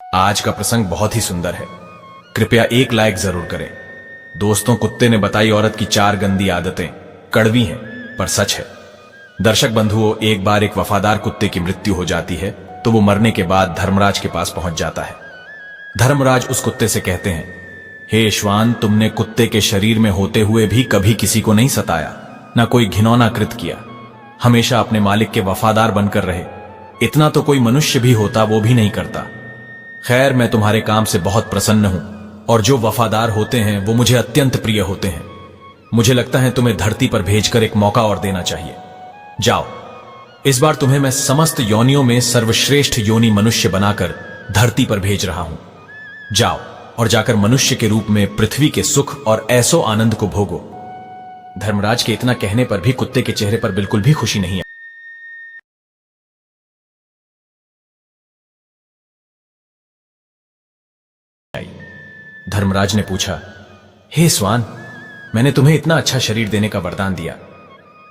आज का प्रसंग बहुत ही सुंदर है, कृपया एक लाइक जरूर करें। दोस्तों, कुत्ते ने बताई औरत की 4 गंदी आदतें। कड़वी हैं पर सच है। दर्शक बंधुओं, एक बार एक वफादार कुत्ते की मृत्यु हो जाती है तो वो मरने के बाद धर्मराज के पास पहुंच जाता है। धर्मराज उस कुत्ते से कहते हैं, हे श्वान, तुमने कुत्ते के शरीर में होते हुए भी कभी किसी को नहीं सताया, ना कोई घिनौना कृत किया, हमेशा अपने मालिक के वफादार बनकर रहे। इतना तो कोई मनुष्य भी होता, वो भी नहीं करता। खैर, मैं तुम्हारे काम से बहुत प्रसन्न हूं और जो वफादार होते हैं वो मुझे अत्यंत प्रिय होते हैं। मुझे लगता है तुम्हें धरती पर भेजकर एक मौका और देना चाहिए। जाओ, इस बार तुम्हें मैं समस्त योनियों में सर्वश्रेष्ठ योनि मनुष्य बनाकर धरती पर भेज रहा हूं। जाओ और जाकर मनुष्य के रूप में पृथ्वी के सुख और ऐसो आनंद को भोगो। धर्मराज के इतना कहने पर भी कुत्ते के चेहरे पर बिल्कुल भी खुशी नहीं आई। धर्मराज ने पूछा, हे स्वान, मैंने तुम्हें इतना अच्छा शरीर देने का वरदान दिया,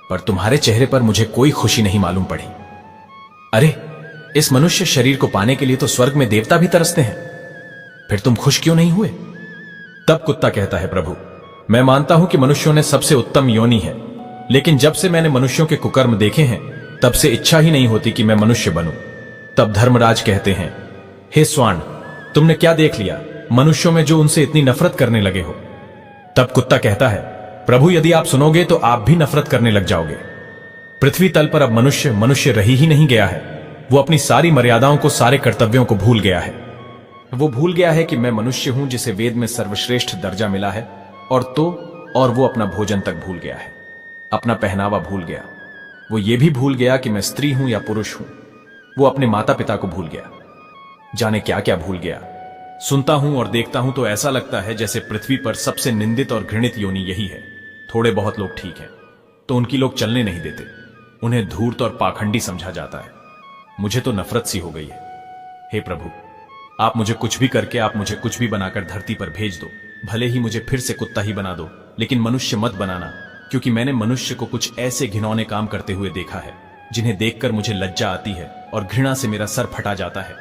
पर तुम्हारे चेहरे पर मुझे कोई खुशी नहीं मालूम पड़ी। अरे, इस मनुष्य शरीर को पाने के लिए तो स्वर्ग में देवता भी तरसते हैं, फिर तुम खुश क्यों नहीं हुए? तब कुत्ता कहता है, प्रभु, मैं मानता हूं कि मनुष्यों ने सबसे उत्तम योनि है, लेकिन जब से मैंने मनुष्यों के कुकर्म देखे हैं तब से इच्छा ही नहीं होती कि मैं मनुष्य बनूं। तब धर्मराज कहते हैं, हे स्वान, तुमने क्या देख लिया मनुष्यों में जो उनसे इतनी नफरत करने लगे हो? तब कुत्ता कहता है, प्रभु, यदि आप सुनोगे तो आप भी नफरत करने लग जाओगे। पृथ्वी तल पर अब मनुष्य मनुष्य रही ही नहीं गया है। वो अपनी सारी मर्यादाओं को, सारे कर्तव्यों को भूल गया है। वो भूल गया है कि मैं मनुष्य हूं जिसे वेद में सर्वश्रेष्ठ दर्जा मिला है, और वो अपना भोजन तक भूल गया है, अपना पहनावा भूल गया। वो ये भी भूल गया कि मैं स्त्री हूं या पुरुष हूं। वो अपने माता पिता को भूल गया, जाने क्या क्या भूल गया। सुनता हूं और देखता हूं तो ऐसा लगता है जैसे पृथ्वी पर सबसे निंदित और घृणित योनि यही है। थोड़े बहुत लोग ठीक हैं तो उनकी लोग चलने नहीं देते, उन्हें धूर्त और पाखंडी समझा जाता है। मुझे तो नफरत सी हो गई है। हे प्रभु, आप मुझे कुछ भी करके, आप मुझे कुछ भी बनाकर धरती पर भेज दो। भले ही मुझे फिर से कुत्ता ही बना दो, लेकिन मनुष्य मत बनाना, क्योंकि मैंने मनुष्य को कुछ ऐसे घिनौने काम करते हुए देखा है जिन्हें देखकर मुझे लज्जा आती है और घृणा से मेरा सर फटा जाता है।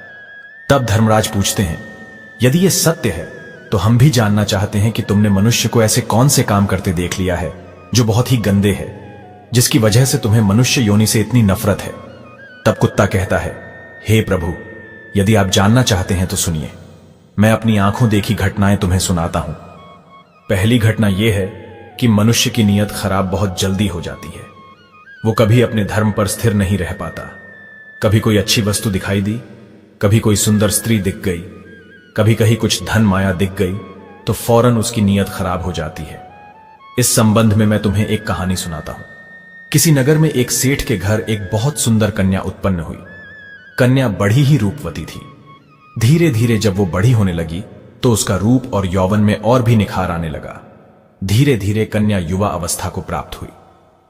तब धर्मराज पूछते हैं, यदि ये सत्य है तो हम भी जानना चाहते हैं कि तुमने मनुष्य को ऐसे कौन से काम करते देख लिया है जो बहुत ही गंदे है, जिसकी वजह से तुम्हें मनुष्य योनि से इतनी नफरत है। तब कुत्ता कहता है, हे प्रभु, यदि आप जानना चाहते हैं तो सुनिए। मैं अपनी आंखों देखी घटनाएं तुम्हें सुनाता हूं। पहली घटना यह है कि मनुष्य की नीयत खराब बहुत जल्दी हो जाती है। वो कभी अपने धर्म पर स्थिर नहीं रह पाता। कभी कोई अच्छी वस्तु दिखाई दी, कभी कोई सुंदर स्त्री दिख गई, कभी कहीं कुछ धन माया दिख गई, तो फौरन उसकी नीयत खराब हो जाती है। इस संबंध में मैं तुम्हें एक कहानी सुनाता हूं। किसी नगर में एक सेठ के घर एक बहुत सुंदर कन्या उत्पन्न हुई। कन्या बड़ी ही रूपवती थी। धीरे धीरे जब वो बड़ी होने लगी तो उसका रूप और यौवन में और भी निखार आने लगा। धीरे धीरे कन्या युवा अवस्था को प्राप्त हुई।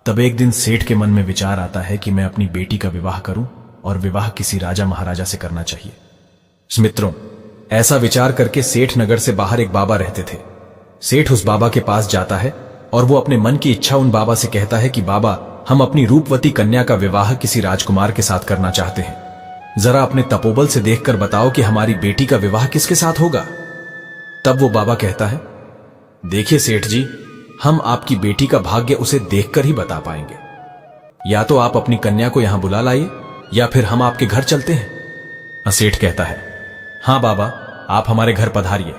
तब एक दिन सेठ के मन में विचार आता है कि मैं अपनी बेटी का विवाह करूं, और विवाह किसी राजा महाराजा से करना चाहिए। मित्रों, ऐसा विचार करके सेठ नगर से बाहर एक बाबा रहते थे। सेठ उस बाबा के पास जाता है और वो अपने मन की इच्छा उन बाबा से कहता है कि बाबा, हम अपनी रूपवती कन्या का विवाह किसी राजकुमार के साथ करना चाहते हैं। जरा अपने तपोबल से देखकर बताओ कि हमारी बेटी का विवाह किसके साथ होगा। तब वो बाबा कहता है, देखिए सेठ जी, हम आपकी बेटी का भाग्य उसे देखकर ही बता पाएंगे। या तो आप अपनी कन्या को यहां बुला लाइए, या फिर हम आपके घर चलते हैं। सेठ कहता है, हां बाबा, आप हमारे घर पधारिए।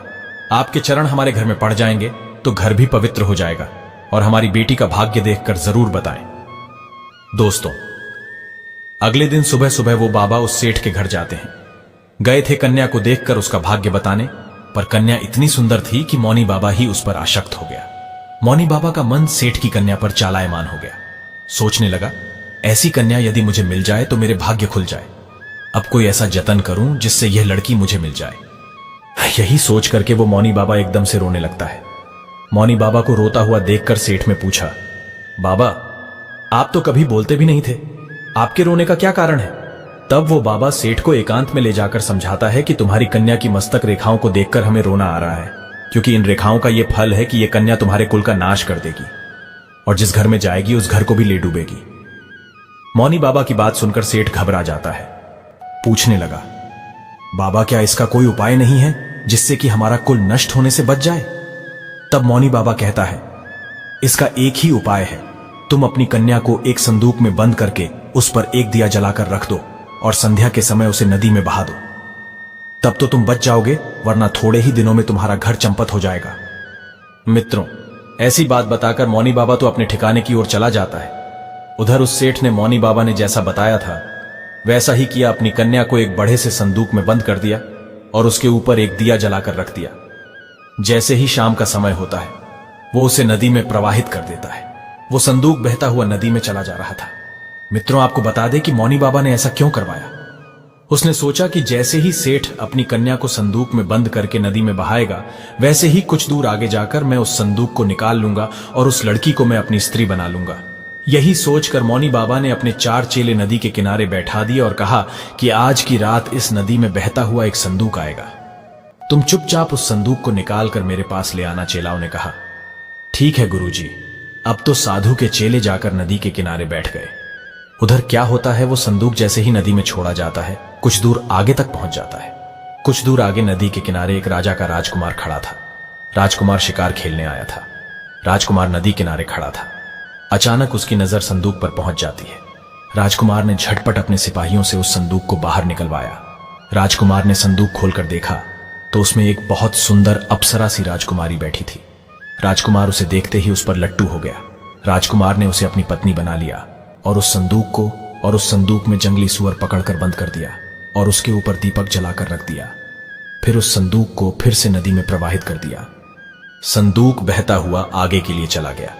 आपके चरण हमारे घर में पड़ जाएंगे तो घर भी पवित्र हो जाएगा, और हमारी बेटी का भाग्य देखकर जरूर बताएं। दोस्तों, अगले दिन सुबह सुबह वो बाबा उस सेठ के घर जाते हैं। गए थे कन्या को देखकर उसका भाग्य बताने, पर कन्या इतनी सुंदर थी कि मौनी बाबा ही उस पर आसक्त हो गया। मौनी बाबा का मन सेठ की कन्या पर चालायमान हो गया। सोचने लगा, ऐसी कन्या यदि मुझे मिल जाए तो मेरे भाग्य खुल जाए। अब कोई ऐसा जतन करूं जिससे यह लड़की मुझे मिल जाए। यही सोच करके वो मौनी बाबा एकदम से रोने लगता है। मौनी बाबा को रोता हुआ देखकर सेठ ने पूछा, बाबा, आप तो कभी बोलते भी नहीं थे, आपके रोने का क्या कारण है? तब वो बाबा सेठ को एकांत में ले जाकर समझाता है कि तुम्हारी कन्या की मस्तक रेखाओं को देखकर हमें रोना आ रहा है, क्योंकि इन रेखाओं का यह फल है कि यह कन्या तुम्हारे कुल का नाश कर देगी, और जिस घर में जाएगी उस घर को भी ले डूबेगी। मौनी बाबा की बात सुनकर सेठ घबरा जाता है। पूछने लगा, बाबा, क्या इसका कोई उपाय नहीं है जिससे कि हमारा कुल नष्ट होने से बच जाए? तब मौनी बाबा कहता है, इसका एक ही उपाय है। तुम अपनी कन्या को एक संदूक में बंद करके उस पर एक दिया जलाकर रख दो और संध्या के समय उसे नदी में बहा दो। तब तो तुम बच जाओगे, वरना थोड़े ही दिनों में तुम्हारा घर चंपत हो जाएगा। मित्रों, ऐसी बात बताकर मौनी बाबा तो अपने ठिकाने की ओर चला जाता है। उधर उस सेठ ने मौनी बाबा ने जैसा बताया था वैसा ही किया। अपनी कन्या को एक बड़े से संदूक में बंद कर दिया और उसके ऊपर एक दिया जलाकर रख दिया। जैसे ही शाम का समय होता है वो उसे नदी में प्रवाहित कर देता है। वो संदूक बहता हुआ नदी में चला जा रहा था। मित्रों, आपको बता दें कि मौनी बाबा ने ऐसा क्यों करवाया। उसने सोचा कि जैसे ही सेठ अपनी कन्या को संदूक में बंद करके नदी में बहाएगा, वैसे ही कुछ दूर आगे जाकर मैं उस संदूक को निकाल लूंगा और उस लड़की को मैं अपनी स्त्री बना लूंगा। यही सोचकर मौनी बाबा ने अपने 4 चेले नदी के किनारे बैठा दिए और कहा कि आज की रात इस नदी में बहता हुआ एक संदूक आएगा। तुम चुपचाप उस संदूक को निकाल कर मेरे पास ले आना। चेलाओं ने कहा, ठीक है गुरुजी। अब तो साधु के चेले जाकर नदी के किनारे बैठ गए। उधर क्या होता है, वो संदूक जैसे ही नदी में छोड़ा जाता है कुछ दूर आगे तक पहुंच जाता है। कुछ दूर आगे नदी के किनारे एक राजा का राजकुमार खड़ा था। राजकुमार शिकार खेलने आया था। राजकुमार नदी किनारे खड़ा था। अचानक उसकी नजर संदूक पर पहुंच जाती है। राजकुमार ने झटपट अपने सिपाहियों से उस संदूक को बाहर निकलवाया। राजकुमार ने संदूक खोलकर देखा तो उसमें एक बहुत सुंदर अप्सरा सी राजकुमारी बैठी थी। राजकुमार उसे देखते ही उस पर लट्टू हो गया। राजकुमार ने उसे अपनी पत्नी बना लिया और उस संदूक में जंगली सुअर पकड़कर बंद कर दिया और उसके ऊपर दीपक जलाकर रख दिया। फिर उस संदूक को फिर से नदी में प्रवाहित कर दिया। संदूक बहता हुआ आगे के लिए चला गया।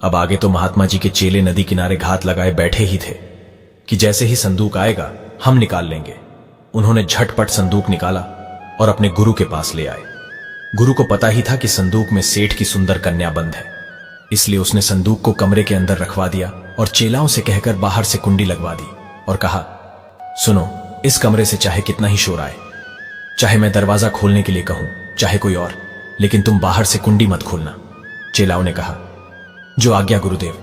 अब आगे तो महात्मा जी के चेले नदी किनारे घात लगाए बैठे ही थे कि जैसे ही संदूक आएगा हम निकाल लेंगे। उन्होंने झटपट संदूक निकाला और अपने गुरु के पास ले आए। गुरु को पता ही था कि संदूक में सेठ की सुंदर कन्या बंद है, इसलिए उसने संदूक को कमरे के अंदर रखवा दिया और चेलाओं से कहकर बाहर से कुंडी लगवा दी और कहा, सुनो, इस कमरे से चाहे कितना ही शोर आए, चाहे मैं दरवाजा खोलने के लिए कहूं, चाहे कोई और, लेकिन तुम बाहर से कुंडी मत खोलना। चेलाओं ने कहा, जो आज्ञा गुरुदेव।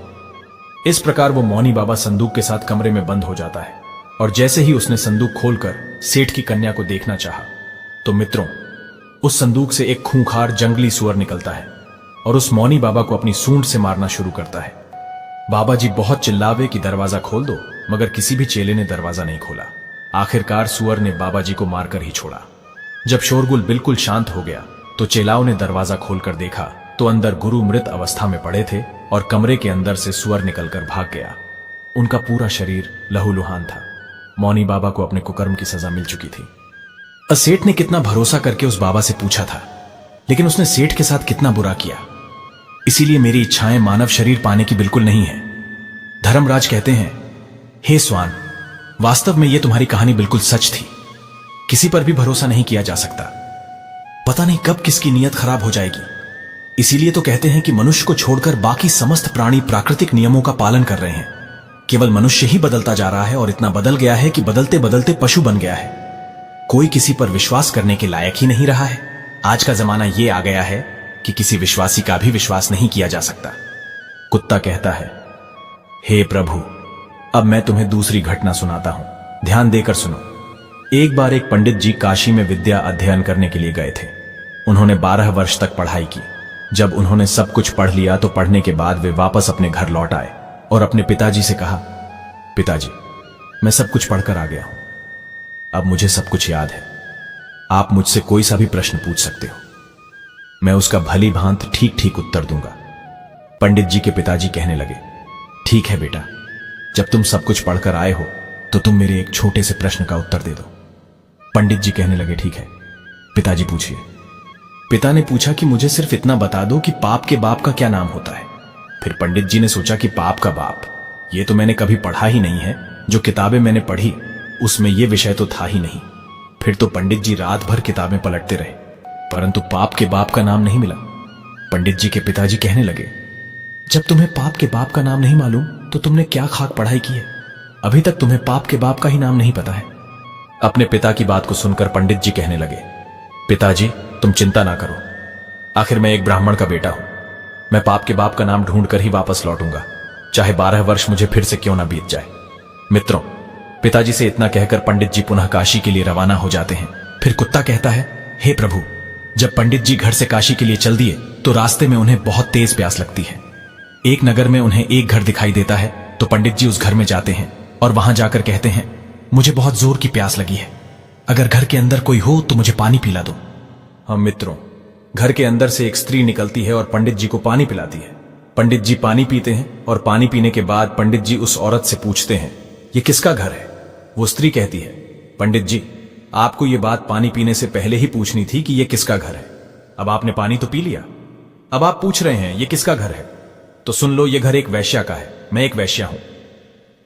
इस प्रकार वो मौनी बाबा संदूक के साथ कमरे में बंद हो जाता है और जैसे ही उसने संदूक खोलकर सेठ की कन्या को देखना चाहा तो मित्रों, उस संदूक से एक खूंखार जंगली सुअर निकलता है और उस मौनी बाबा को अपनी सूंड से मारना शुरू करता है। बाबा जी बहुत चिल्लावे कि दरवाजा खोल दो, मगर किसी भी चेले ने दरवाजा नहीं खोला। आखिरकार सुअर ने बाबा जी को मारकर ही छोड़ा। जब शोरगुल बिल्कुल शांत हो गया तो चेलाओं ने दरवाजा खोलकर देखा तो अंदर गुरु मृत अवस्था में पड़े थे और कमरे के अंदर से सुअर निकलकर भाग गया। उनका पूरा शरीर लहूलुहान था। मौनी बाबा को अपने कुकर्म की सजा मिल चुकी थी। सेठ ने कितना भरोसा करके उस बाबा से पूछा था, लेकिन उसने सेठ के साथ कितना बुरा किया। इसीलिए मेरी इच्छाएं मानव शरीर पाने की बिल्कुल नहीं है। धर्मराज कहते हैं, हे स्वान, वास्तव में यह तुम्हारी कहानी बिल्कुल सच थी। किसी पर भी भरोसा नहीं किया जा सकता। पता नहीं कब किसकी नीयत खराब हो जाएगी। इसीलिए तो कहते हैं कि मनुष्य को छोड़कर बाकी समस्त प्राणी प्राकृतिक नियमों का पालन कर रहे हैं। केवल मनुष्य ही बदलता जा रहा है और इतना बदल गया है कि बदलते बदलते पशु बन गया है। कोई किसी पर विश्वास करने के लायक ही नहीं रहा है। आज का जमाना यह आ गया है कि किसी विश्वासी का भी विश्वास नहीं किया जा सकता। कुत्ता कहता है, हे प्रभु, अब मैं तुम्हें दूसरी घटना सुनाता हूं, ध्यान देकर सुनो। एक बार एक पंडित जी काशी में विद्या अध्ययन करने के लिए गए थे। उन्होंने 12 वर्ष तक पढ़ाई की। जब उन्होंने सब कुछ पढ़ लिया तो पढ़ने के बाद वे वापस अपने घर लौट आए और अपने पिताजी से कहा, पिताजी, मैं सब कुछ पढ़कर आ गया हूं। अब मुझे सब कुछ याद है। आप मुझसे कोई सा भी प्रश्न पूछ सकते हो, मैं उसका भली भांत ठीक ठीक उत्तर दूंगा। पंडित जी के पिताजी कहने लगे, ठीक है बेटा, जब तुम सब कुछ पढ़कर आए हो तो तुम मेरे एक छोटे से प्रश्न का उत्तर दे दो। पंडित जी कहने लगे, ठीक है पिताजी, पूछिए। पिता ने पूछा कि मुझे सिर्फ इतना बता दो कि पाप के बाप का क्या नाम होता है। फिर पंडित जी ने सोचा कि पाप का बाप, ये तो मैंने कभी पढ़ा ही नहीं है। जो किताबें मैंने पढ़ी उसमें यह विषय तो था ही नहीं। फिर तो पंडित जी रात भर किताबें पलटते रहे, परंतु पाप के बाप का नाम नहीं मिला। पंडित जी के पिताजी कहने लगे, जब तुम्हें पाप के बाप का नाम नहीं मालूम तो तुमने क्या खाक पढ़ाई की है? अभी तक तुम्हें पाप के बाप का ही नाम नहीं पता है। अपने पिता की बात को सुनकर पंडित जी कहने लगे, पिताजी, तुम चिंता ना करो, आखिर मैं एक ब्राह्मण का बेटा हूं। मैं पाप के बाप का नाम ढूंढकर ही वापस लौटूंगा, चाहे 12 वर्ष मुझे फिर से क्यों ना बीत जाए। मित्रों, पिताजी से इतना कहकर पंडित जी पुनः काशी के लिए रवाना हो जाते हैं। फिर कुत्ता कहता है, हे प्रभु, जब पंडित जी घर से काशी के लिए चल दिए तो रास्ते में उन्हें बहुत तेज प्यास लगती है। एक नगर में उन्हें एक घर दिखाई देता है तो पंडित जी उस घर में जाते हैं और वहां जाकर कहते हैं, मुझे बहुत जोर की प्यास लगी है, अगर घर के अंदर कोई हो तो मुझे पानी पिला दो। हम मित्रों, घर के अंदर से एक स्त्री निकलती है और पंडित जी को पानी पिलाती है। पंडित जी पानी पीते हैं और पानी पीने के बाद पंडित जी उस औरत से पूछते हैं, ये किसका घर है? वो स्त्री कहती है, पंडित जी, आपको ये बात पानी पीने से पहले ही पूछनी थी कि ये किसका घर है। अब आपने पानी तो पी लिया, अब आप पूछ रहे हैं ये किसका घर है, तो सुन लो, ये घर एक वेश्या का है, मैं एक वेश्या हूं।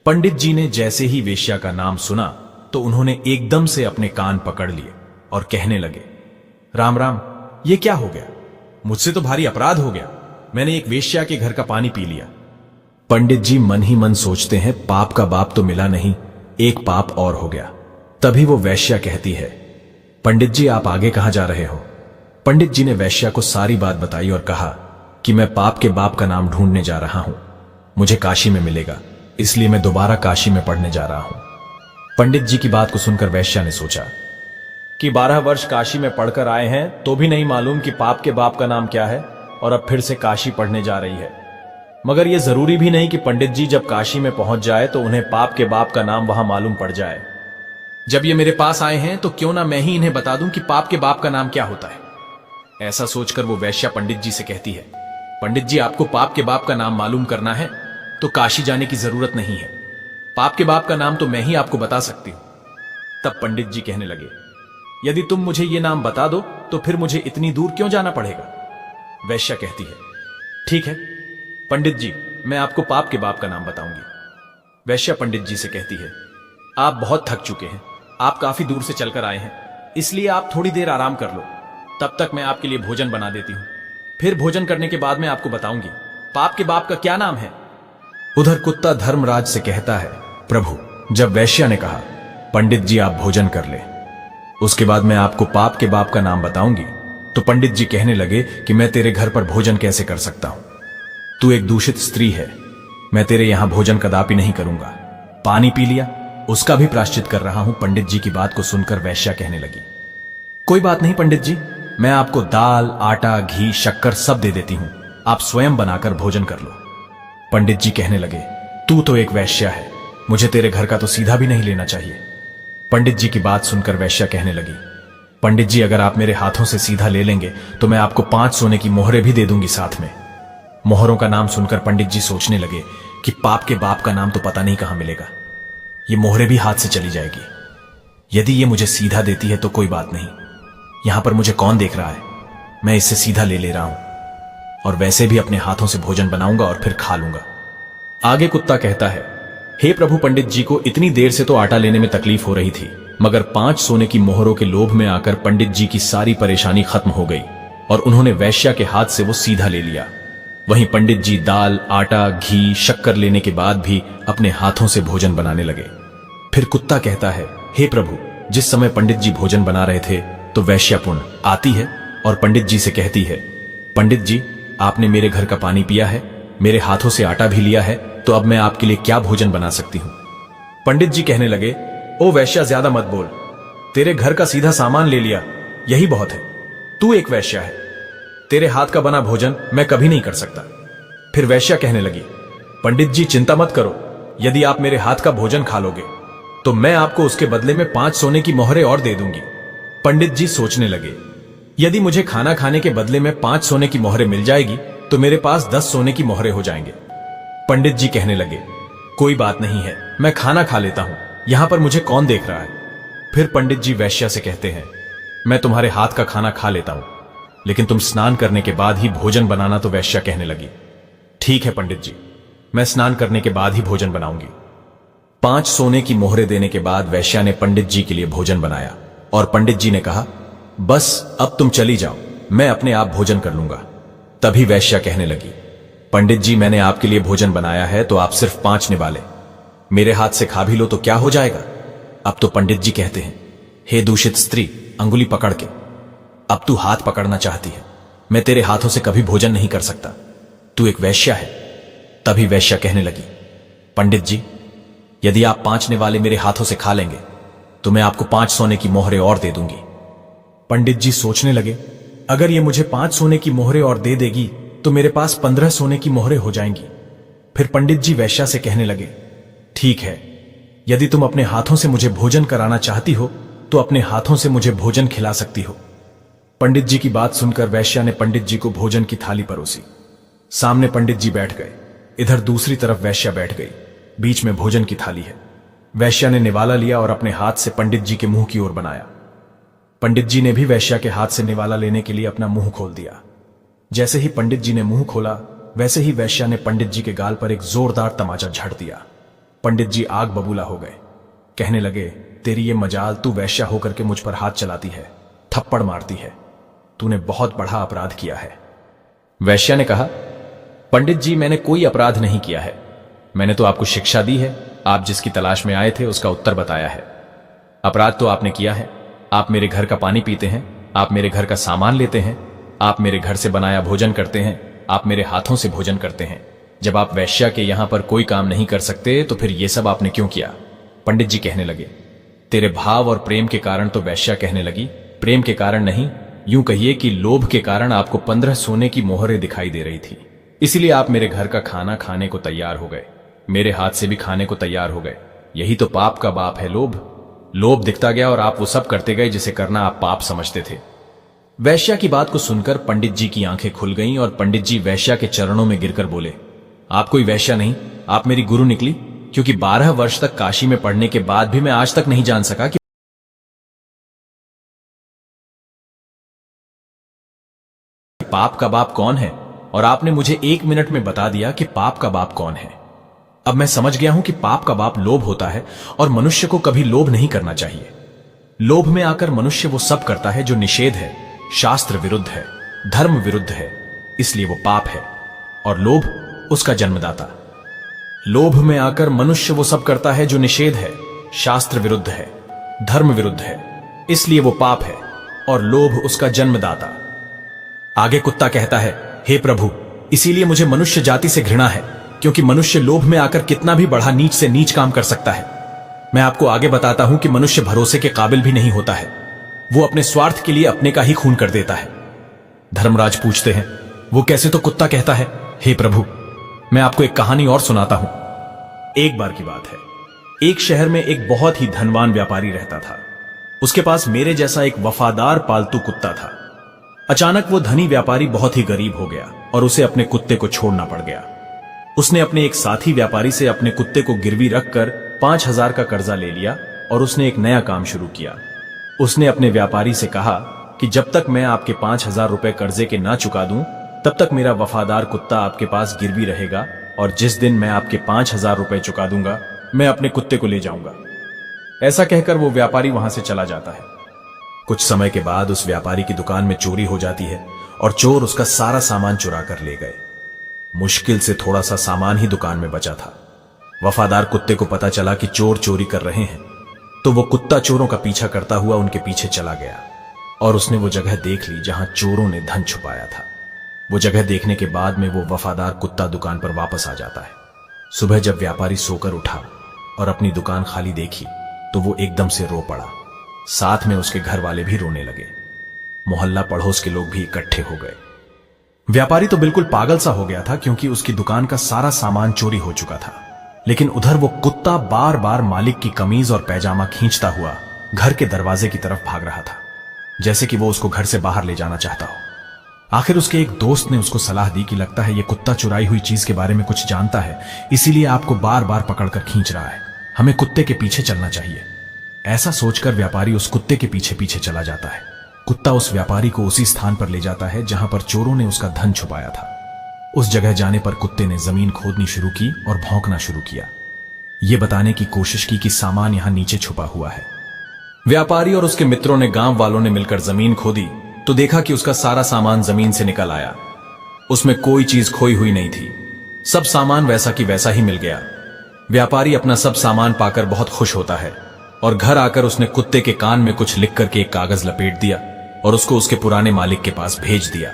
पंडित जी ने जैसे ही वेश्या का नाम सुना तो उन्होंने एकदम से अपने कान पकड़ लिए और कहने लगे, राम राम, ये क्या हो गया? मुझसे तो भारी अपराध हो गया, मैंने एक वेश्या के घर का पानी पी लिया। पंडित जी मन ही मन सोचते हैं, पाप का बाप तो मिला नहीं, एक पाप और हो गया। तभी वो वेश्या कहती है, पंडित जी, आप आगे कहां जा रहे हो? पंडित जी ने वेश्या को सारी बात बताई और कहा कि मैं पाप के बाप का नाम ढूंढने जा रहा हूं, मुझे काशी में मिलेगा, इसलिए मैं दोबारा काशी में पढ़ने जा रहा हूं। पंडित जी की बात को सुनकर वेश्या ने सोचा कि 12 वर्ष काशी में पढ़कर आए हैं तो भी नहीं मालूम कि पाप के बाप का नाम क्या है, और अब फिर से काशी पढ़ने जा रही है। मगर यह जरूरी भी नहीं कि पंडित जी जब काशी में पहुंच जाए तो उन्हें पाप के बाप का नाम वहां मालूम पड़ जाए। जब ये मेरे पास आए हैं तो क्यों ना मैं ही इन्हें बता दूं कि पाप के बाप का नाम क्या होता है। ऐसा सोचकर वो वेश्या पंडित जी से कहती है, पंडित जी, आपको पाप के बाप का नाम मालूम करना है तो काशी जाने की जरूरत नहीं है, पाप के बाप का नाम तो मैं ही आपको बता सकती हूं। तब पंडित जी कहने लगे, यदि तुम मुझे ये नाम बता दो तो फिर मुझे इतनी दूर क्यों जाना पड़ेगा? वैश्या कहती है, ठीक है पंडित जी, मैं आपको पाप के बाप का नाम बताऊंगी। वैश्या पंडित जी से कहती है, आप बहुत थक चुके हैं, आप काफी दूर से चलकर आए हैं, इसलिए आप थोड़ी देर आराम कर लो, तब तक मैं आपके लिए भोजन बना देती हूं, फिर भोजन करने के बाद मैं आपको बताऊंगी पाप के बाप का क्या नाम है। उधर कुत्ता धर्मराज से कहता है, प्रभु, जब वैश्या ने कहा पंडित जी आप भोजन कर ले, उसके बाद मैं आपको पाप के बाप का नाम बताऊंगी, तो पंडित जी कहने लगे कि मैं तेरे घर पर भोजन कैसे कर सकता हूं, तू एक दूषित स्त्री है, मैं तेरे यहां भोजन कदापि नहीं करूंगा। पानी पी लिया, उसका भी प्रायश्चित कर रहा हूं। पंडित जी की बात को सुनकर वैश्या कहने लगी, कोई बात नहीं पंडित जी, मैं आपको दाल, आटा, घी, शक्कर सब दे देती हूं, आप स्वयं बनाकर भोजन कर लो। पंडित जी कहने लगे, तू तो एक वैश्या है, मुझे तेरे घर का तो सीधा भी नहीं लेना चाहिए। पंडित जी की बात सुनकर वैश्या कहने लगी, पंडित जी, अगर आप मेरे हाथों से सीधा ले लेंगे तो मैं आपको 5 सोने की मोहरें भी दे दूंगी साथ में। मोहरों का नाम सुनकर पंडित जी सोचने लगे कि पाप के बाप का नाम तो पता नहीं कहां मिलेगा, ये मोहरें भी हाथ से चली जाएगी। यदि ये मुझे सीधा देती है तो कोई बात नहीं, यहां पर मुझे कौन देख रहा है, मैं इससे सीधा ले रहा हूं और वैसे भी अपने हाथों से भोजन बनाऊंगा और फिर खा लूंगा। आगे कुत्ता कहता है, हे प्रभु, पंडित जी को इतनी देर से तो आटा लेने में तकलीफ हो रही थी, मगर 5 सोने की मोहरों के लोभ में आकर पंडित जी की सारी परेशानी खत्म हो गई और उन्होंने वैश्या के हाथ से वो सीधा ले लिया। वहीं पंडित जी दाल, आटा, घी, शक्कर लेने के बाद भी अपने हाथों से भोजन बनाने लगे। फिर कुत्ता कहता है, हे प्रभु, जिस समय पंडित जी भोजन बना रहे थे तो वैश्या पुण्य आती है और पंडित जी से कहती है, पंडित जी, आपने मेरे घर का पानी पिया है, मेरे हाथों से आटा भी लिया है, तो अब मैं आपके लिए क्या भोजन बना सकती हूं? पंडित जी कहने लगे, ओ वैश्या, ज्यादा मत बोल, तेरे घर का सीधा सामान ले लिया, यही बहुत है, तू एक वैश्या है, तेरे हाथ का बना भोजन मैं कभी नहीं कर सकता। फिर वैश्या कहने लगी, पंडित जी चिंता मत करो, यदि आप मेरे हाथ का भोजन खा लोगे तो मैं आपको उसके बदले में 5 सोने की मोहरें और दे दूंगी। पंडित जी सोचने लगे, यदि मुझे खाना खाने के बदले में 5 सोने की मोहरें मिल जाएगी तो मेरे पास 10 सोने की मोहरें हो जाएंगे। पंडित जी कहने लगे, कोई बात नहीं है, मैं खाना खा लेता हूं, यहां पर मुझे कौन देख रहा है। फिर पंडित जी वैश्या से कहते हैं, मैं तुम्हारे हाथ का खाना खा लेता हूं, लेकिन तुम स्नान करने के बाद ही भोजन बनाना। तो वैश्या कहने लगी, ठीक है पंडित जी, मैं स्नान करने के बाद ही भोजन बनाऊंगी। 5 सोने की मोहरें देने के बाद वैश्या ने पंडित जी के लिए भोजन बनाया और पंडित जी ने कहा, बस अब तुम चली जाओ, मैं अपने आप भोजन कर लूंगा। तभी वैश्या कहने लगी, पंडित जी, मैंने आपके लिए भोजन बनाया है तो आप सिर्फ 5 निवाले मेरे हाथ से खा भी लो तो क्या हो जाएगा। अब तो पंडित जी कहते हैं, हे दूषित स्त्री, अंगुली पकड़ के, अब तू हाथ पकड़ना चाहती है, मैं तेरे हाथों से कभी भोजन नहीं कर सकता, तू एक वैश्या है। तभी वैश्या कहने लगी, पंडित जी, यदि आप 5 निवाले मेरे हाथों से खा लेंगे तो मैं आपको 5 सोने की मोहरें और दे दूंगी। पंडित जी सोचने लगे, अगर ये मुझे 5 सोने की मोहरें और दे देगी तो मेरे पास 15 सोने की मोहरें हो जाएंगी। फिर पंडित जी वेश्या से कहने लगे, ठीक है, यदि तुम अपने हाथों से मुझे भोजन कराना चाहती हो तो अपने हाथों से मुझे भोजन खिला सकती हो। पंडित जी की बात सुनकर वेश्या ने पंडित जी को भोजन की थाली परोसी। सामने पंडित जी बैठ गए, इधर दूसरी तरफ वेश्या बैठ गई, बीच में भोजन की थाली है। वेश्या ने निवाला लिया और अपने हाथ से पंडित जी के मुंह की ओर बनाया। पंडित जी ने भी वेश्या के हाथ से निवाला लेने के लिए अपना मुंह खोल दिया। जैसे ही पंडित जी ने मुंह खोला वैसे ही वेश्या ने पंडित जी के गाल पर एक जोरदार तमाचा झड़ दिया। पंडित जी आग बबूला हो गए, कहने लगे, तेरी ये मजाल, तू वेश्या होकर के मुझ पर हाथ चलाती है, थप्पड़ मारती है, तूने बहुत बड़ा अपराध किया है। वेश्या ने कहा, पंडित जी, मैंने कोई अपराध नहीं किया है, मैंने तो आपको शिक्षा दी है, आप जिसकी तलाश में आए थे उसका उत्तर बताया है। अपराध तो आपने किया है, आप मेरे घर का पानी पीते हैं, आप मेरे घर का सामान लेते हैं, आप मेरे घर से बनाया भोजन करते हैं, आप मेरे हाथों से भोजन करते हैं। जब आप वैश्या के यहां पर कोई काम नहीं कर सकते तो फिर यह सब आपने क्यों किया? पंडित जी कहने लगे, तेरे भाव और प्रेम के कारण। तो वैश्या कहने लगी, प्रेम के कारण नहीं, यूं कहिए कि लोभ के कारण आपको 15 सोने की मोहरें दिखाई दे रही थी, इसलिए आप मेरे घर का खाना खाने को तैयार हो गए, मेरे हाथ से भी खाने को तैयार हो गए। यही तो पाप का बाप है, लोभ। लोभ दिखता गया और आप वो सब करते गए जिसे करना आप पाप समझते थे। वैश्या की बात को सुनकर पंडित जी की आंखें खुल गईं और पंडित जी वैश्या के चरणों में गिरकर बोले, आप कोई वैश्या नहीं, आप मेरी गुरु निकली, क्योंकि 12 वर्ष तक काशी में पढ़ने के बाद भी मैं आज तक नहीं जान सका कि पाप का बाप कौन है, और आपने मुझे 1 मिनट में बता दिया कि पाप का बाप कौन है। अब मैं समझ गया हूं कि पाप का बाप लोभ होता है और मनुष्य को कभी लोभ नहीं करना चाहिए। लोभ में आकर मनुष्य वो सब करता है जो निषेध है, शास्त्र विरुद्ध है, धर्म विरुद्ध है, इसलिए वो पाप है और लोभ उसका जन्मदाता। लोभ में आकर मनुष्य वो सब करता है जो निषेध है, शास्त्र विरुद्ध है, धर्म विरुद्ध है, इसलिए वो पाप है और लोभ उसका जन्मदाता। आगे कुत्ता कहता है, हे प्रभु, इसीलिए मुझे मनुष्य जाति से घृणा है, क्योंकि मनुष्य लोभ में आकर कितना भी बड़ा नीच से नीच काम कर सकता है। मैं आपको आगे बताता हूं कि मनुष्य भरोसे के काबिल भी नहीं होता है, वो अपने स्वार्थ के लिए अपने का ही खून कर देता है। धर्मराज पूछते हैं, वो कैसे? तो कुत्ता कहता है, हे प्रभु, मैं आपको एक कहानी और सुनाता हूं। एक बार की बात है, एक शहर में एक बहुत ही धनवान व्यापारी रहता था। उसके पास मेरे जैसा एक वफादार पालतू कुत्ता था। अचानक वो धनी व्यापारी बहुत ही गरीब हो गया और उसे अपने कुत्ते को छोड़ना पड़ गया। उसने अपने एक साथी व्यापारी से अपने कुत्ते को गिरवी रखकर 5000 का कर्जा ले लिया और उसने एक नया काम शुरू किया। उसने अपने व्यापारी से कहा कि जब तक मैं आपके 5000 रुपए कर्जे के ना चुका दूं, तब तक मेरा वफादार कुत्ता आपके पास गिरवी रहेगा, और जिस दिन मैं आपके 5000 रुपए चुका दूंगा, मैं अपने कुत्ते को ले जाऊंगा। ऐसा कहकर वो व्यापारी वहां से चला जाता है। कुछ समय के बाद उस व्यापारी की दुकान में चोरी हो जाती है और चोर उसका सारा सामान चुरा कर ले गए। मुश्किल से थोड़ा सा सामान ही दुकान में बचा था। वफादार कुत्ते को पता चला कि चोर चोरी कर रहे हैं, तो वो कुत्ता चोरों का पीछा करता हुआ उनके पीछे चला गया और उसने वो जगह देख ली जहां चोरों ने धन छुपाया था। वो जगह देखने के बाद में वो वफादार कुत्ता दुकान पर वापस आ जाता है। सुबह जब व्यापारी सोकर उठा और अपनी दुकान खाली देखी तो वो एकदम से रो पड़ा। साथ में उसके घर वाले भी रोने लगे। मोहल्ला पड़ोस के लोग भी इकट्ठे हो गए। व्यापारी तो बिल्कुल पागल सा हो गया था, क्योंकि उसकी दुकान का सारा सामान चोरी हो चुका था। लेकिन उधर वो कुत्ता बार बार मालिक की कमीज और पैजामा खींचता हुआ घर के दरवाजे की तरफ भाग रहा था, जैसे कि वो उसको घर से बाहर ले जाना चाहता हो। आखिर उसके एक दोस्त ने उसको सलाह दी कि लगता है ये कुत्ता चुराई हुई चीज के बारे में कुछ जानता है, इसीलिए आपको बार बार पकड़कर खींच रहा है, हमें कुत्ते के पीछे चलना चाहिए। ऐसा सोचकर व्यापारी उस कुत्ते के पीछे पीछे चला जाता है। कुत्ता उस व्यापारी को उसी स्थान पर ले जाता है जहां पर चोरों ने उसका धन छुपाया था। उस जगह जाने पर कुत्ते ने जमीन खोदनी शुरू की और भौंकना शुरू किया, ये बताने की कोशिश की कि सामान यहां नीचे छुपा हुआ है। व्यापारी और उसके मित्रों ने, गांव वालों ने मिलकर जमीन खोदी तो देखा कि उसका सारा सामान जमीन से निकल आया। उसमें कोई चीज खोई हुई नहीं थी, सब सामान वैसा की वैसा ही मिल गया। व्यापारी अपना सब सामान पाकर बहुत खुश होता है और घर आकर उसने कुत्ते के कान में कुछ लिख करके एक कागज लपेट दिया और उसको उसके पुराने मालिक के पास भेज दिया।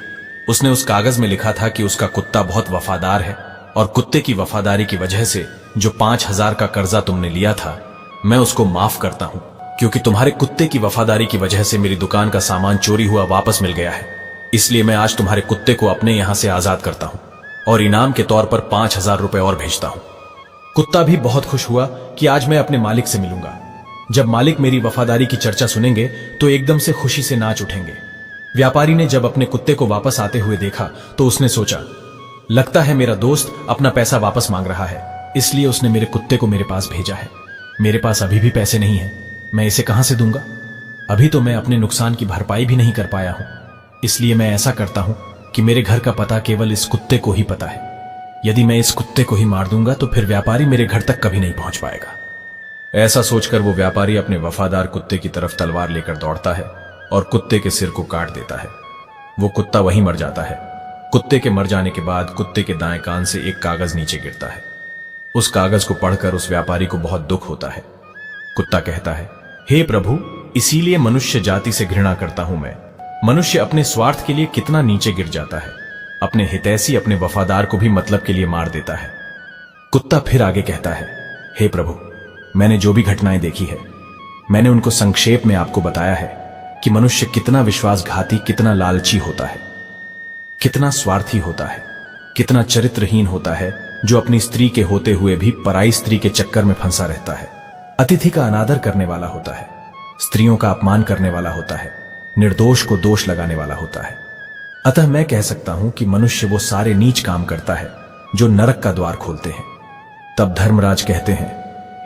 उसने उस कागज में लिखा था कि उसका कुत्ता बहुत वफादार है और कुत्ते की वफादारी की वजह से जो 5,000 का कर्जा तुमने लिया था, मैं उसको माफ करता हूं, क्योंकि तुम्हारे कुत्ते की वफादारी की वजह से मेरी दुकान का सामान चोरी हुआ वापस मिल गया है। इसलिए मैं आज तुम्हारे कुत्ते को अपने यहां से आजाद करता हूं और इनाम के तौर पर 5,000 रुपए और भेजता हूं। कुत्ता भी बहुत खुश हुआ कि आज मैं अपने मालिक से मिलूंगा। जब मालिक मेरी वफादारी की चर्चा सुनेंगे तो एकदम से खुशी से नाच उठेंगे। व्यापारी ने जब अपने कुत्ते को वापस आते हुए देखा तो उसने सोचा, लगता है मेरा दोस्त अपना पैसा वापस मांग रहा है, इसलिए उसने मेरे कुत्ते को मेरे पास भेजा है। मेरे पास अभी भी पैसे नहीं है, मैं इसे कहां से दूंगा? अभी तो मैं अपने नुकसान की भरपाई भी नहीं कर पाया हूं। इसलिए मैं ऐसा करता हूं कि मेरे घर का पता केवल इस कुत्ते को ही पता है। यदि मैं इस कुत्ते को ही मार दूंगा तो फिर व्यापारी मेरे घर तक कभी नहीं पहुंच पाएगा। ऐसा सोचकर वो व्यापारी अपने वफादार कुत्ते की तरफ तलवार लेकर दौड़ता है और कुत्ते के सिर को काट देता है। वो कुत्ता वहीं मर जाता है। कुत्ते के मर जाने के बाद कुत्ते के दाएं कान से एक कागज नीचे गिरता है। उस कागज को पढ़कर उस व्यापारी को बहुत दुख होता है। कुत्ता कहता है, हे प्रभु, इसीलिए मनुष्य जाति से घृणा करता हूं मैं। मनुष्य अपने स्वार्थ के लिए कितना नीचे गिर जाता है। अपने हितैषी अपने वफादार को भी मतलब के लिए मार देता है। कुत्ता फिर आगे कहता है, हे प्रभु, मैंने जो भी घटनाएं देखी है, मैंने उनको संक्षेप में आपको बताया है कि मनुष्य कितना विश्वासघाती, कितना लालची होता है, कितना स्वार्थी होता है, कितना चरित्रहीन होता है, जो अपनी स्त्री के होते हुए भी पराई स्त्री के चक्कर में फंसा रहता है। अतिथि का अनादर करने वाला होता है, स्त्रियों का अपमान करने वाला होता है, निर्दोष को दोष लगाने वाला होता है। अतः मैं कह सकता हूं कि मनुष्य वो सारे नीच काम करता है जो नरक का द्वार खोलते हैं। तब धर्मराज कहते हैं,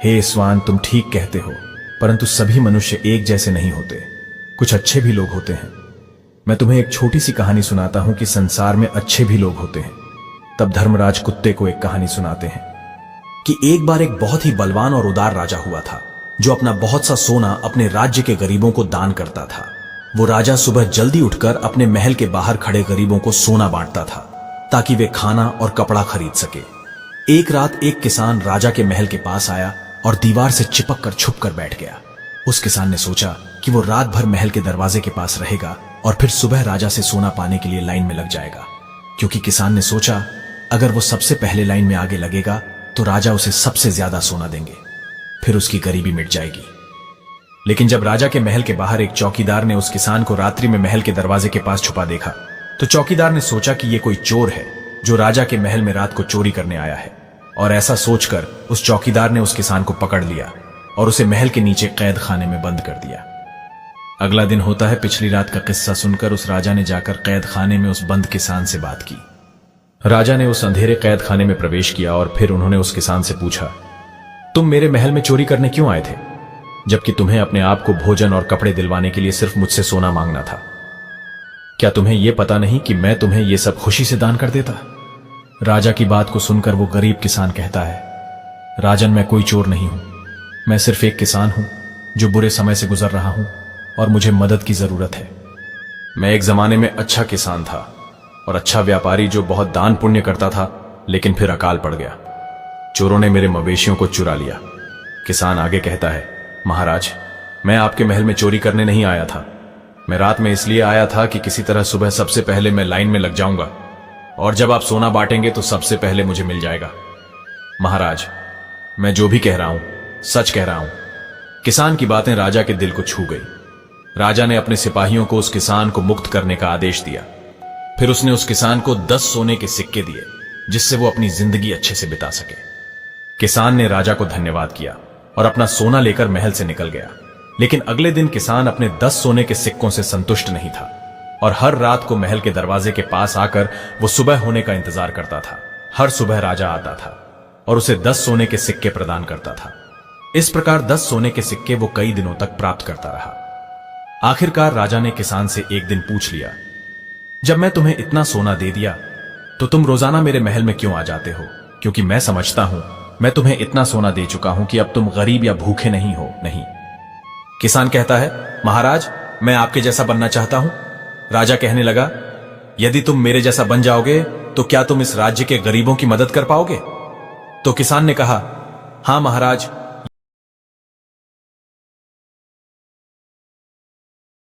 हे स्वान, तुम ठीक कहते हो, परंतु सभी मनुष्य एक जैसे नहीं होते। कुछ अच्छे भी लोग होते हैं। मैं तुम्हें एक छोटी सी कहानी सुनाता हूं कि संसार में अच्छे भी लोग होते हैं। तब धर्मराज कुत्ते को एक कहानी सुनाते हैं कि एक बार एक बहुत ही बलवान और उदार राजा हुआ था, जो अपना बहुत सा सोना अपने राज्य के गरीबों को दान करता था। वो राजा सुबह जल्दी उठकर अपने महल के बाहर खड़े गरीबों को सोना बांटता था, ताकि वे खाना और कपड़ा खरीद सके। एक रात एक किसान राजा के महल के पास आया और दीवार से चिपक कर छुप कर बैठ गया। उस किसान ने सोचा कि वो रात भर महल के दरवाजे के पास रहेगा और फिर सुबह राजा से सोना पाने के लिए लाइन में लग जाएगा, क्योंकि किसान ने सोचा अगर वो सबसे पहले लाइन में आगे लगेगा तो राजा उसे सबसे ज्यादा सोना देंगे, फिर उसकी गरीबी मिट जाएगी। लेकिन जब राजा के महल के बाहर एक चौकीदार ने उस किसान को रात्रि में महल के दरवाजे के पास छुपा देखा, तो चौकीदार ने सोचा कि ये कोई चोर है जो राजा के महल में रात को चोरी करने आया है। और ऐसा सोचकर उस चौकीदार ने उस किसान को पकड़ लिया और उसे महल के नीचे कैद खाने में बंद कर दिया। अगला दिन होता है। पिछली रात का किस्सा सुनकर उस राजा ने जाकर कैद खाने में उस बंद किसान से बात की। राजा ने उस अंधेरे कैद खाने में प्रवेश किया और फिर उन्होंने उस किसान से पूछा, तुम मेरे महल में चोरी करने क्यों आए थे, जबकि तुम्हें अपने आप को भोजन और कपड़े दिलवाने के लिए सिर्फ मुझसे सोना मांगना था? क्या तुम्हें यह पता नहीं कि मैं तुम्हें यह सब खुशी से दान कर देता? राजा की बात को सुनकर वो गरीब किसान कहता है, राजन, मैं कोई चोर नहीं हूं, मैं सिर्फ एक किसान हूं जो बुरे समय से गुजर रहा हूं और मुझे मदद की जरूरत है। मैं एक जमाने में अच्छा किसान था और अच्छा व्यापारी जो बहुत दान पुण्य करता था, लेकिन फिर अकाल पड़ गया। चोरों ने मेरे मवेशियों को चुरा लिया। किसान आगे कहता है, महाराज, मैं आपके महल में चोरी करने नहीं आया था। मैं रात में इसलिए आया था कि किसी तरह सुबह सबसे पहले मैं लाइन में लग जाऊंगा और जब आप सोना बांटेंगे तो सबसे पहले मुझे मिल जाएगा। महाराज, मैं जो भी कह रहा हूं सच कह रहा हूं। किसान की बातें राजा के दिल को छू गई। राजा ने अपने सिपाहियों को उस किसान को मुक्त करने का आदेश दिया। फिर उसने उस किसान को 10 सोने के सिक्के दिए, जिससे वो अपनी जिंदगी अच्छे से बिता सके। किसान ने राजा को धन्यवाद किया और अपना सोना लेकर महल से निकल गया। लेकिन अगले दिन किसान अपने 10 सोने के सिक्कों से संतुष्ट नहीं था और हर रात को महल के दरवाजे के पास आकर वो सुबह होने का इंतजार करता था। हर सुबह राजा आता था और उसे 10 सोने के सिक्के प्रदान करता था। इस प्रकार 10 सोने के सिक्के वो कई दिनों तक प्राप्त करता रहा। आखिरकार राजा ने किसान से एक दिन पूछ लिया, जब मैं तुम्हें इतना सोना दे दिया तो तुम रोजाना मेरे महल में क्यों आ जाते हो? क्योंकि मैं समझता हूं मैं तुम्हें इतना सोना दे चुका हूं कि अब तुम गरीब या भूखे नहीं हो। नहीं। किसान कहता है, महाराज, मैं आपके जैसा बनना चाहता हूं। राजा कहने लगा, यदि तुम मेरे जैसा बन जाओगे तो क्या तुम इस राज्य के गरीबों की मदद कर पाओगे? तो किसान ने कहा, हां महाराज,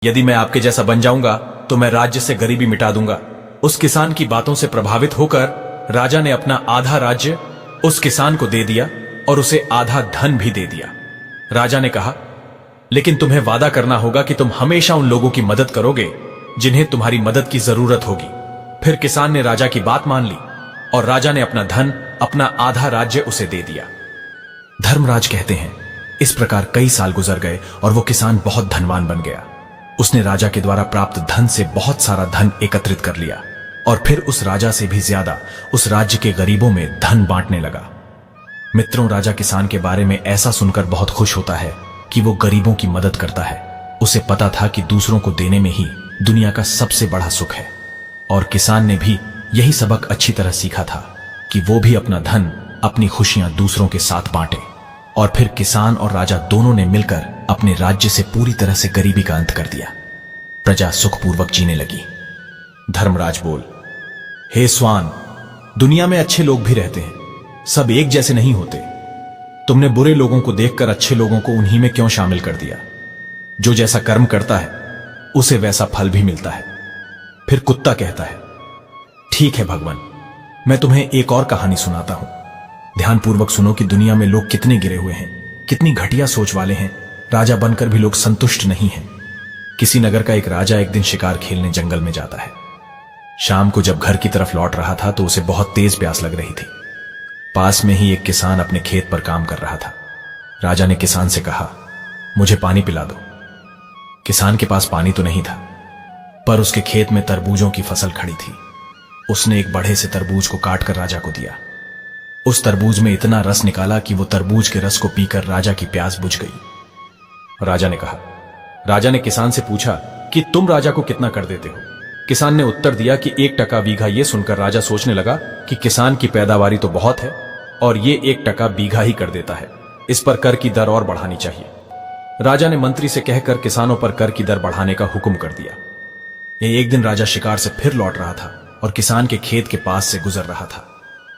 यदि मैं आपके जैसा बन जाऊंगा तो मैं राज्य से गरीबी मिटा दूंगा। उस किसान की बातों से प्रभावित होकर राजा ने अपना आधा राज्य उस किसान को दे दिया और उसे आधा धन भी दे दिया। राजा ने कहा, लेकिन तुम्हें वादा करना होगा कि तुम हमेशा उन लोगों की मदद करोगे जिन्हें तुम्हारी मदद की जरूरत होगी। फिर किसान ने राजा की बात मान ली और राजा ने अपना धन, अपना आधा राज्य उसे दे दिया। धर्मराज कहते हैं, इस प्रकार कई साल गुजर गए और वो किसान बहुत धनवान बन गया। उसने राजा के द्वारा प्राप्त धन से बहुत सारा धन एकत्रित कर लिया और फिर उस राजा से भी ज्यादा उस राज्य के गरीबों में धन बांटने लगा। मित्रों, राजा किसान के बारे में ऐसा सुनकर बहुत खुश होता है कि वो गरीबों की मदद करता है। उसे पता था कि दूसरों को देने में ही दुनिया का सबसे बड़ा सुख है और किसान ने भी यही सबक अच्छी तरह सीखा था कि वो भी अपना धन, अपनी खुशियां दूसरों के साथ बांटे। और फिर किसान और राजा दोनों ने मिलकर अपने राज्य से पूरी तरह से गरीबी का अंत कर दिया। प्रजा सुखपूर्वक जीने लगी। धर्मराज बोल, हे स्वान, दुनिया में अच्छे लोग भी रहते हैं, सब एक जैसे नहीं होते। तुमने बुरे लोगों को देखकर अच्छे लोगों को उन्हीं में क्यों शामिल कर दिया? जो जैसा कर्म करता है उसे वैसा फल भी मिलता है। फिर कुत्ता कहता है, ठीक है भगवान, मैं तुम्हें एक और कहानी सुनाता हूं। ध्यानपूर्वक सुनो कि दुनिया में लोग कितने गिरे हुए हैं, कितनी घटिया सोच वाले हैं। राजा बनकर भी लोग संतुष्ट नहीं हैं। किसी नगर का एक राजा एक दिन शिकार खेलने जंगल में जाता है। शाम को जब घर की तरफ लौट रहा था तो उसे बहुत तेज प्यास लग रही थी। पास में ही एक किसान अपने खेत पर काम कर रहा था। राजा ने किसान से कहा, मुझे पानी पिला दो। किसान के पास पानी तो नहीं था, पर उसके खेत में तरबूजों की फसल खड़ी थी। उसने एक बड़े से तरबूज को काटकर राजा को दिया। उस तरबूज में इतना रस निकाला कि वो तरबूज के रस को पीकर राजा की प्यास बुझ गई। राजा ने कहा, राजा ने किसान से पूछा कि तुम राजा को कितना कर देते हो? किसान ने उत्तर दिया कि 1 टका बीघा। यह सुनकर राजा सोचने लगा कि किसान की पैदावारी तो बहुत है और ये 1 टका बीघा ही कर देता है, इस पर कर की दर और बढ़ानी चाहिए। राजा ने मंत्री से कहकर किसानों पर कर की दर बढ़ाने का हुक्म कर दिया। एक दिन राजा शिकार से फिर लौट रहा था और किसान के खेत के पास से गुजर रहा था।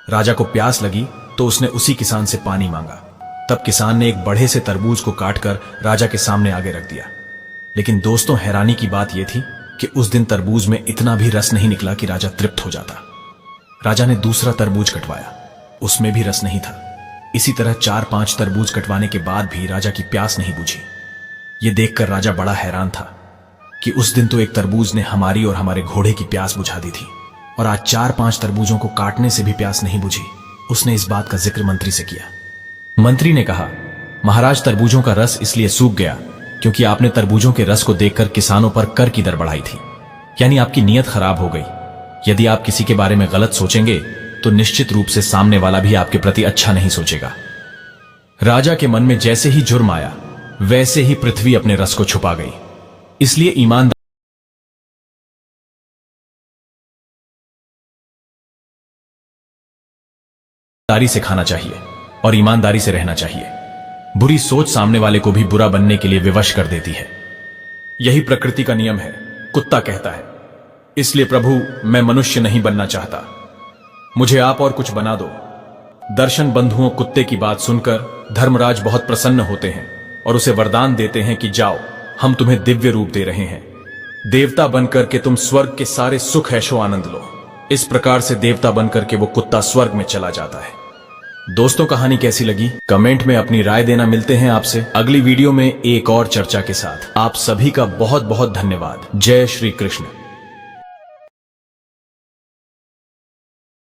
राजा को प्यास लगी तो उसने उसी किसान से पानी मांगा। तब किसान ने एक बड़े से तरबूज को काटकर राजा के सामने आगे रख दिया। लेकिन दोस्तों, हैरानी की बात यह थी कि उस दिन तरबूज में इतना भी रस नहीं निकला कि राजा तृप्त हो जाता। राजा ने दूसरा तरबूज कटवाया, उसमें भी रस नहीं था। इसी तरह 4-5 तरबूज कटवाने के बाद भी राजा की प्यास नहीं बुझी। यह देखकर राजा बड़ा हैरान था कि उस दिन तो एक तरबूज ने हमारी और हमारे घोड़े की प्यास बुझा दी थी और आज 4-5 तरबूजों को काटने से भी प्यास नहीं बुझी। उसने इस बात का जिक्र मंत्री से किया। मंत्री ने कहा, महाराज, तरबूजों का रस इसलिए सूख गया क्योंकि आपने तरबूजों के रस को देखकर किसानों पर कर की दर बढ़ाई थी, यानी आपकी नीयत खराब हो गई। यदि आप किसी के बारे में गलत सोचेंगे तो निश्चित रूप से सामने वाला भी आपके प्रति अच्छा नहीं सोचेगा। राजा के मन में जैसे ही जुर्म आया वैसे ही पृथ्वी अपने रस को छुपा गई। इसलिए ईमानदारी से खाना चाहिए और ईमानदारी से रहना चाहिए। बुरी सोच सामने वाले को भी बुरा बनने के लिए विवश कर देती है। यही प्रकृति का नियम है, कुत्ता कहता है। इसलिए प्रभु, मैं मनुष्य नहीं बनना चाहता, मुझे आप और कुछ बना दो। दर्शन बंधुओं कुत्ते की बात सुनकर धर्मराज बहुत प्रसन्न होते हैं और उसे वरदान देते हैं कि जाओ, हम तुम्हें दिव्य रूप दे रहे हैं। देवता बनकर के तुम स्वर्ग के सारे सुख ऐशो आनंद लो। इस प्रकार से देवता बनकर के वो कुत्ता स्वर्ग में चला जाता है। दोस्तों, कहानी कैसी लगी कमेंट में अपनी राय देना। मिलते हैं आपसे अगली वीडियो में एक और चर्चा के साथ। आप सभी का बहुत बहुत धन्यवाद। जय श्री कृष्ण।